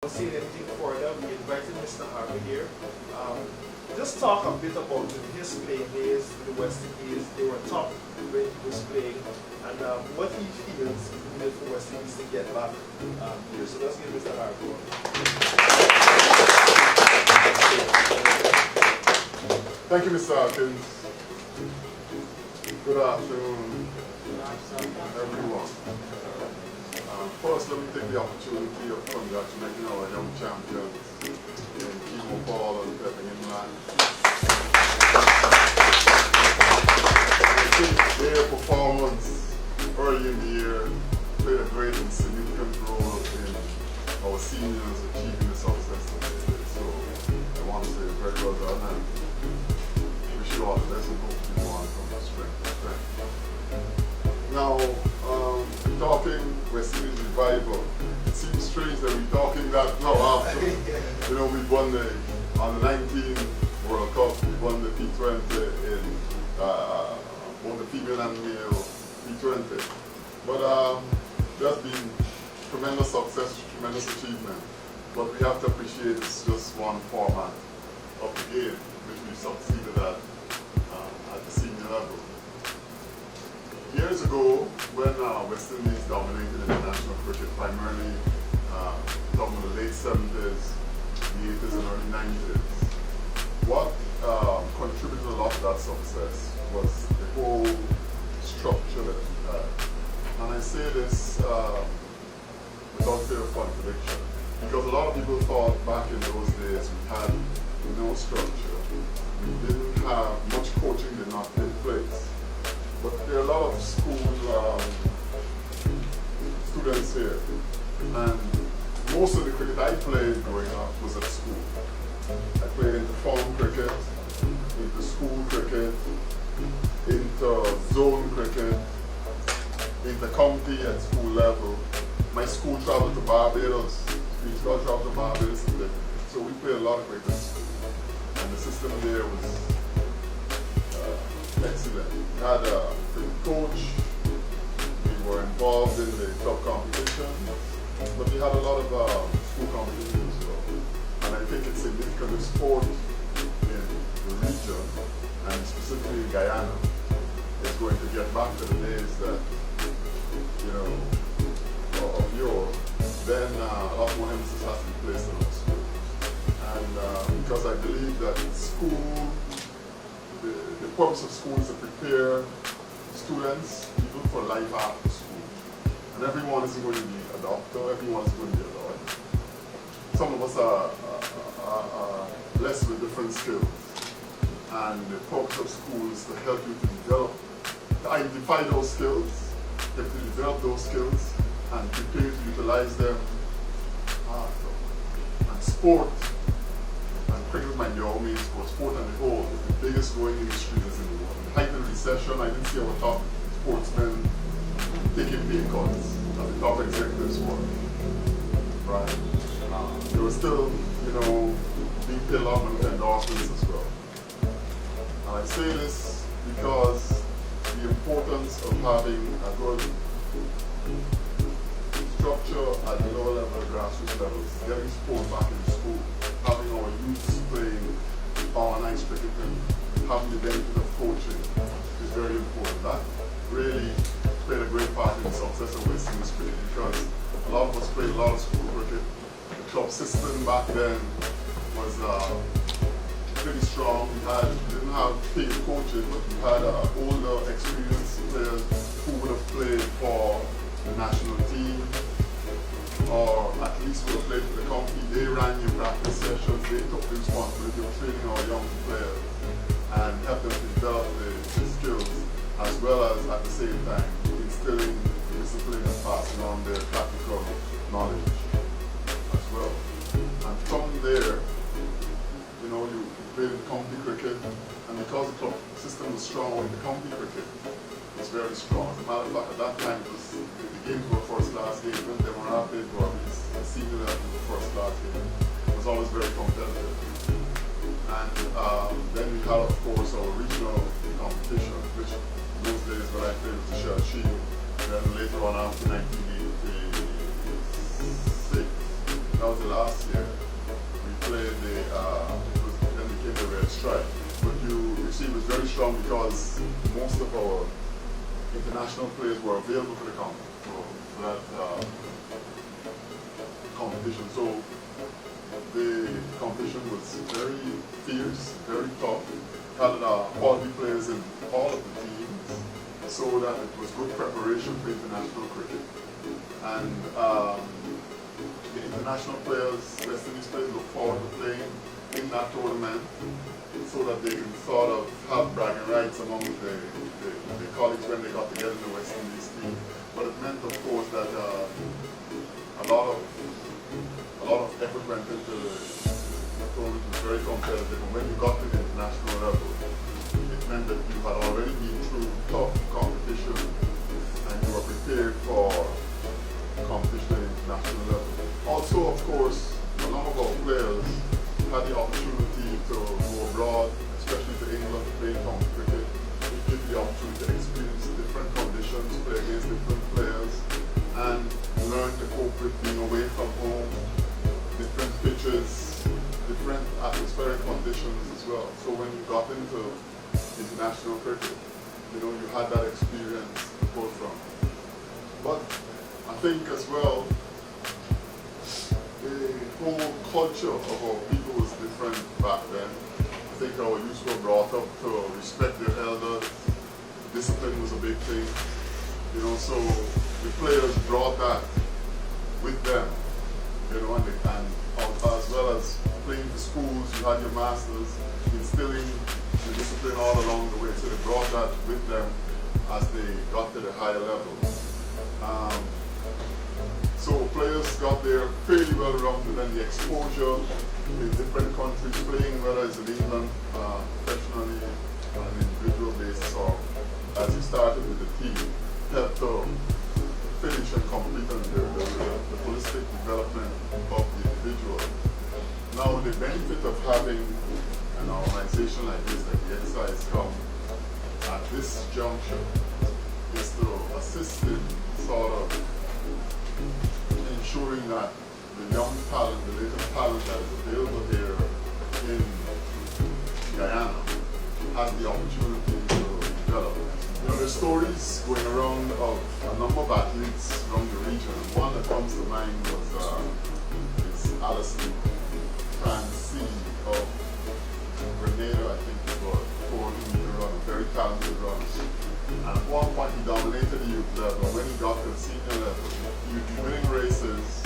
proceed anything further, we invited Mr. Harper here. Just talk a bit about his playing days in the West Indies. They were top when he was playing, and what he feels needed for West Indies to get back here. So let's give Mr. Harper. Thank you, Mr. Hawkins. Good afternoon, everyone. First, let me take the opportunity of congratulating our young champions in Chemo Ball and Pepping Inland. I think their performance early in the year played a great and significant role in our seniors achieving the success that they did. So I want to say very well done and wish you all the best and hope you go on from strength to strength. Now, talking West Indies revival, it seems strange that we're talking that now after, you know, we won on the 19 World Cup, we won the T20 in both the female and male T20. But there's been tremendous success, tremendous achievement. But we have to appreciate it's just one format of the game which we succeeded at the senior level. Years ago, when West Indies dominated international cricket, primarily from the late 70s, the 80s and early 90s, what contributed a lot to that success was the whole structure that we had. And I say this without fear of contradiction, because a lot of people thought back in those days we had no structure. We didn't have much coaching, did not take place. But there are a lot of school students here, and most of the cricket I played growing up was at school. I played inter-form cricket, inter-school cricket, inter-zone cricket, inter-county at school level. My school traveled to Barbados. We traveled to Barbados and play. So we played a lot of cricket at school, and the system there was excellent. We had a coach, we were involved in the club competition, but we had a lot of school competitions as well. And I think it's significant of sport in the region, and specifically in Guyana, is going to get back to the days that, you know, of yore. Then a lot more emphasis has to be placed on our schools. And because I believe that school, the purpose of school is to prepare students, people for life after school. And everyone isn't going to be a doctor, everyone is going to be a lawyer. Some of us are blessed with different skills. And the purpose of school is to help you to develop, to identify those skills, help you to develop those skills, and prepare you to utilize them after. And sport, and cricket might be our main sport, sport on the whole is the biggest growing industry that's in the world. In the height of the recession, I didn't see our top sportsmen taking pay cuts as the top executives were. Right? They were still, you know, being paid a lot of money with endorsements as well. And I say this because the importance of having a good structure at the lower level, grassroots levels, getting sport back in school, having our youths playing organized cricket and having the benefit of coaching is very important. That really played a great part in the success of West Indies cricket, because a lot of us played a lot of school cricket. The club system back then was pretty strong. We didn't have paid coaches, but we had older, experienced players who would have played for the national team, or at least would have played for the company. They ran your practice sessions, they took the responsibility of training our young players and helped them to develop the skills, as well as at the same time instilling discipline and passing on their practical knowledge as well. And from there, you know, you played in county cricket, and because the club system was strong, the county cricket was very strong. As a matter of fact, at that time, the games were first-class games. When they were rapid, or the senior level was first-class game. It was always very competitive. And then we had, of course, our regional competition, which in those days when I played was the Shell Shield. Then later on, after 1986. Now, that was the last year. We played then became the Red Stripe. But you see it was very strong because most of our international players were available for that competition. So the competition was very fierce, very tough. Had quality players in all of the teams, so that it was good preparation for international cricket. And the international players, West Indies players, look forward to playing in that tournament so that they can sort of have bragging rights among the colleagues when they got together in the West Indies team. But it meant, of course, that a lot of effort went into the tournament. It was very competitive. And when you got to the international level, it meant that you had already been through tough competition and you were prepared for competition at the international level. Also, of course, a lot of our players had the opportunity to go abroad, especially to England, to play county cricket. It gives you the opportunity to experience different conditions, play against different players, and learn to cope with being away from home, different pitches, different atmospheric conditions as well. So when you got into international cricket, you had that experience to pull from. But I think as well, the whole culture of our people was different back then. I think our youth were brought up to respect their elders. Discipline was a big thing. So the players brought that with them, and as well as playing for schools, you had your masters instilling the discipline all along the way. So they brought that with them as they got to the higher levels. So players got there fairly well rounded, and the exposure in different countries, playing whether it's in England professionally on an individual basis or as you started with the team, helped to finish and complete on the holistic development of the individual. Now the benefit of having an organization like this, like the Exercise, come at this juncture is to assist in sort of ensuring that the young talent, the latest talent that is available here in Guyana has the opportunity to develop. There's stories going around of a number of athletes from the region. One that comes to mind is Alison Francie of Grenada, I think it was, 400-meter run, a very talented runner. And at one point he dominated the youth level. When he got to the senior level, he would be winning races,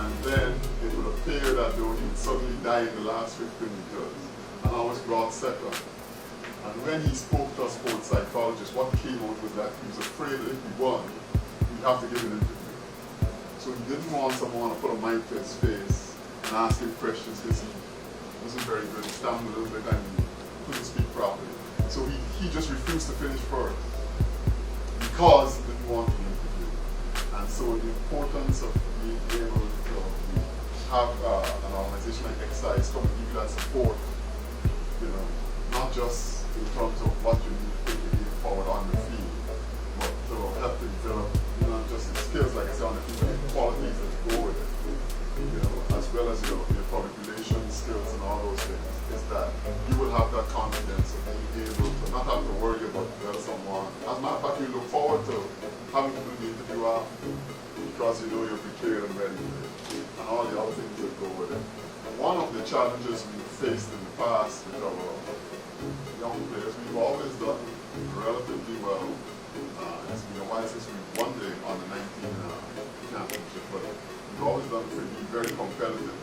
and then it would appear that though he would suddenly die in the last 15 meters, and always brought second. And when he spoke to a sports psychologist, what came out was that he was afraid that if he won, he'd have to give an interview. So he didn't want someone to put a mic to his face and ask him questions because he wasn't very good. He stammered a little bit and he couldn't speak properly. So he just refused to finish first because he didn't want to be interviewed. And so the importance of being able to have an organization like Exercise come and give you that support, not just in terms of what you need to take it forward on the field, but to help to develop, not just the skills, like I said, on the field, but the qualities that go with it, as well as your public relations skills and all those things, is that you will have that confidence of being able to not have to worry about whether someone, as a matter of fact, you look forward to having to do the interview after, because you're prepared and ready for it, and all the other things that go with it. One of the challenges we faced in the past with our young players, we've always done relatively well. It's been a while since we've won on the 19 championship, but we've always done pretty very competitive.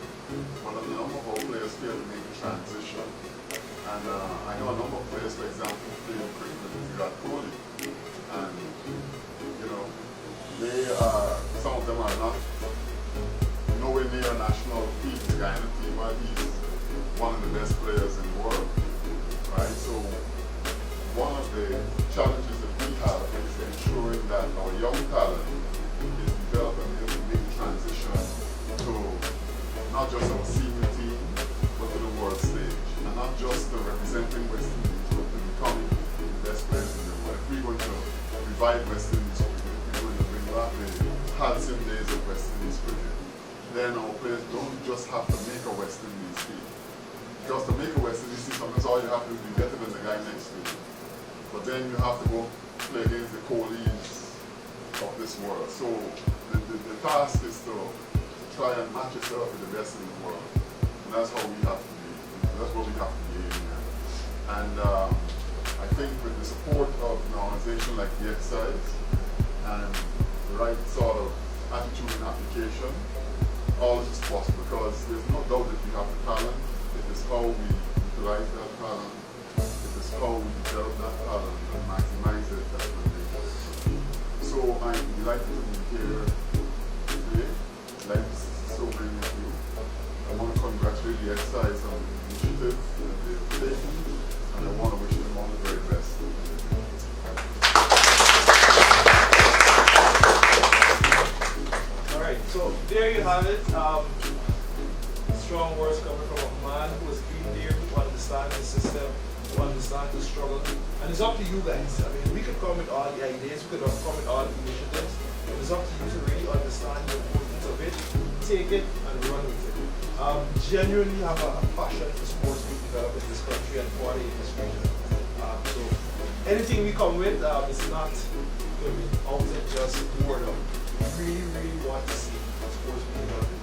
But a number of our players failed to make the transition. And I know a number of players, for example, play in cricket with Virat Kohli. And, some of them are not nowhere near a national team, the Guyana team, but he's one of the best players in the world. Right? So one of the challenges that we have is ensuring that our young talent is developing and able to make the transition to not just our senior team, but to the world stage. And not just to representing West Indies, but to becoming the best players in the world. If we're going to revive West Indies cricket, if we're going to bring back the halcyon days of West Indies cricket, then our players don't just have to make a West Indies team. Because to make a West Indies team, sometimes all you have to do is get it in the guy next to you. But then you have to go play against the Kohlis of this world. So the task is to try and match yourself with the best in the world. And that's how we have to be. That's what we have to be aiming at. And I think with the support of an organization like the Exercise and the right sort of attitude and application, all this is possible because there's no doubt that we have the talent. It is how we utilize that talent. It is how we develop that talent and maximize it that will make us. So I'm delighted to be here today. Like so many of you. I want to congratulate the Exercise on the initiative that they've taken, and I want to wish them all the very best. Alright, so there you have it. Strong words coming from a man who has been there, who understands the system, who understands the struggle. And it's up to you guys. I mean, we could come with all the ideas, we could come with all the initiatives. It's up to you to really understand the importance of it, take it, and run with it. Genuinely have a passion for sports being developed in this country and for the industry. So anything we come with is not going to be out of just boredom. We really want to see sports being developed